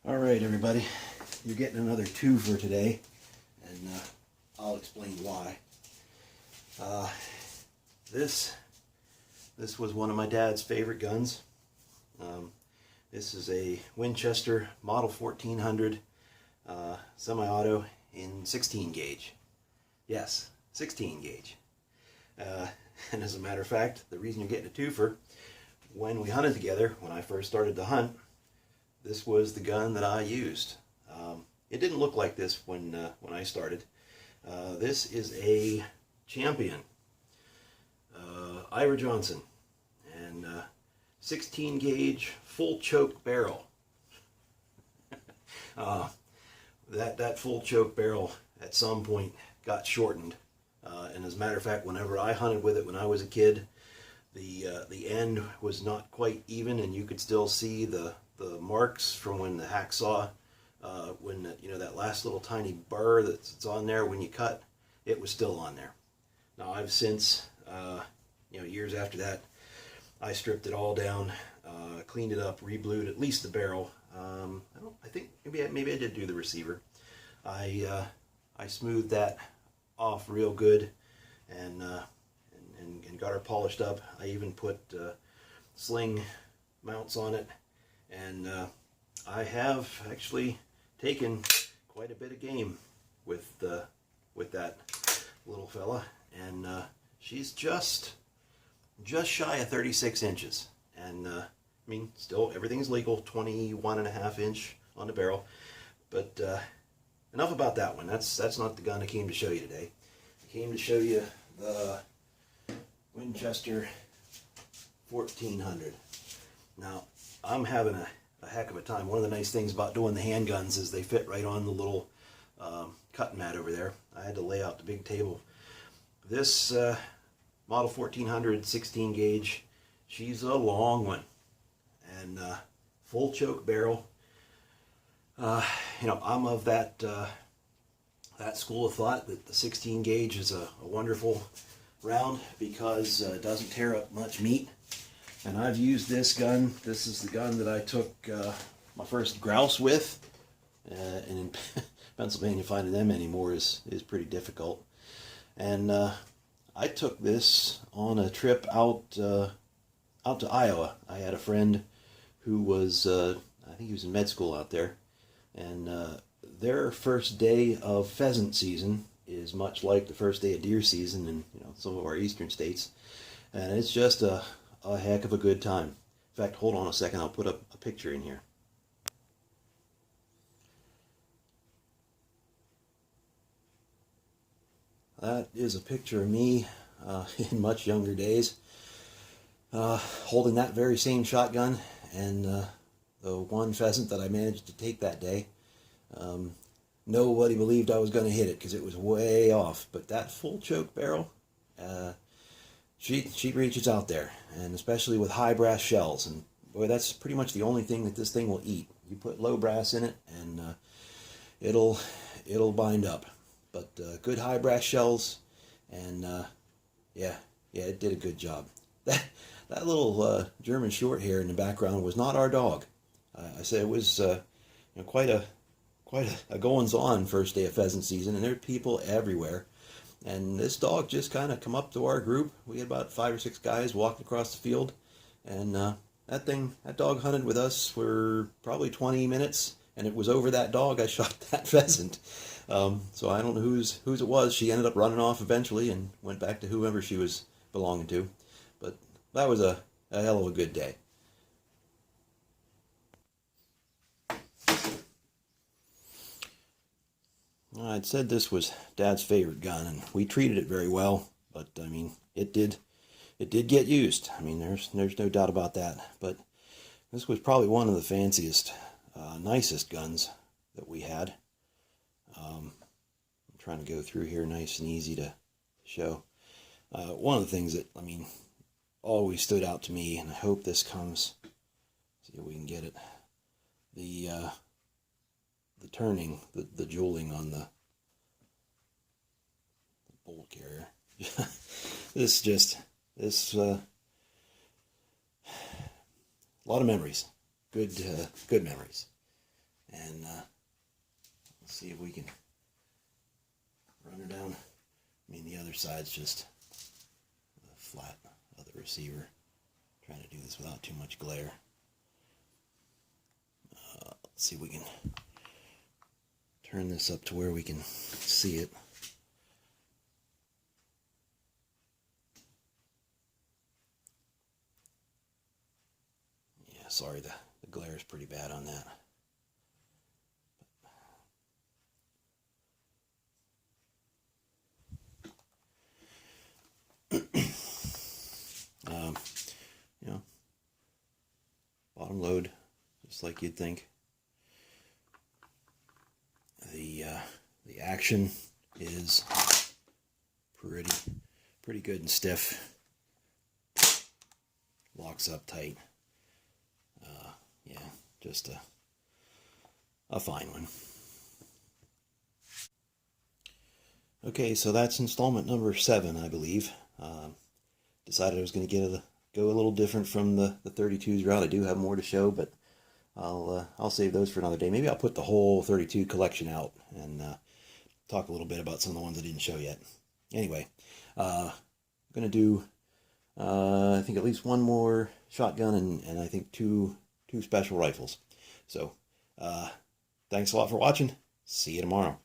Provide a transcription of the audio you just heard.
All right, everybody, you're getting another two for today, and I'll explain why. This was one of my dad's favorite guns. This is a Winchester Model 1400 semi-auto in 16 gauge. Yes, 16 gauge. And as a matter of fact, the reason you're getting a twofer, when we hunted together, when I first started to hunt, this was the gun that I used. It didn't look like this when I started. This is a Champion, Ira Johnson, and 16 gauge full choke barrel. That full choke barrel at some point got shortened, and as a matter of fact, whenever I hunted with it when I was a kid, the end was not quite even, and you could still see the marks from when the hacksaw, when that last little tiny burr that's on there when you cut, it was still on there. Now I've since, years after that, I stripped it all down, cleaned it up, re-blued at least the barrel. I think maybe I did do the receiver. I smoothed that off real good, and got her polished up. I even put sling mounts on it, and I have actually taken quite a bit of game with that little fella, and she's just shy of 36 inches, and I mean, still everything's legal, 21.5 inch on the barrel, but enough about that one. That's not the gun I came to show you today. I came to show you the Winchester 1400. Now, I'm having a heck of a time. One of the nice things about doing the handguns is they fit right on the little cutting mat over there. I had to lay out the big table. This Model 1400 16 gauge, she's a long one, and full choke barrel. I'm of that school of thought that the 16 gauge is a wonderful round because it doesn't tear up much meat. And I've used this gun. This is the gun that I took my first grouse with, and in Pennsylvania finding them anymore is pretty difficult. And I took this on a trip out to Iowa. I had a friend who was, I think he was in med school out there, and their first day of pheasant season is much like the first day of deer season in some of our eastern states, and it's just a heck of a good time. In fact, hold on a second, I'll put up a picture in here. That is a picture of me in much younger days, holding that very same shotgun, and the one pheasant that I managed to take that day. Nobody believed I was going to hit it because it was way off, but that full choke barrel, she reaches out there, and especially with high brass shells, and boy, that's pretty much the only thing that this thing will eat. You put low brass in it, and it'll bind up. But good high brass shells, and yeah, it did a good job. That little German short hair in the background was not our dog. I said it was quite a goings on first day of pheasant season, and there are people everywhere. And this dog just kind of come up to our group. We had about 5 or 6 guys walking across the field, and that dog hunted with us for probably 20 minutes, and it was over that dog I shot that pheasant. So I don't know whose it was. She ended up running off eventually and went back to whoever she was belonging to. But that was a hell of a good day. I'd said this was Dad's favorite gun, and we treated it very well. But I mean, it did get used. I mean, there's no doubt about that. But this was probably one of the fanciest, nicest guns that we had. I'm trying to go through here nice and easy to show. One of the things that, always stood out to me, and I hope this comes, see if we can get it, the turning, the jeweling on the bolt carrier. This a lot of memories, good memories. And let's see if we can run her down. I mean, the other side's just the flat of the receiver. Trying to do this without too much glare. Let's see if we can turn this up to where we can see it. Yeah, sorry, the glare is pretty bad on that. You know, bottom load, just like you'd think. The action is pretty good and stiff. Locks up tight. Yeah, just a fine one. Okay, so that's installment number 7, I believe. Decided I was going to go a little different from the 32s route. I do have more to show, but I'll save those for another day. Maybe I'll put the whole 32 collection out and talk a little bit about some of the ones I didn't show yet. Anyway, I'm going to do I think at least one more shotgun and I think two special rifles. So thanks a lot for watching. See you tomorrow.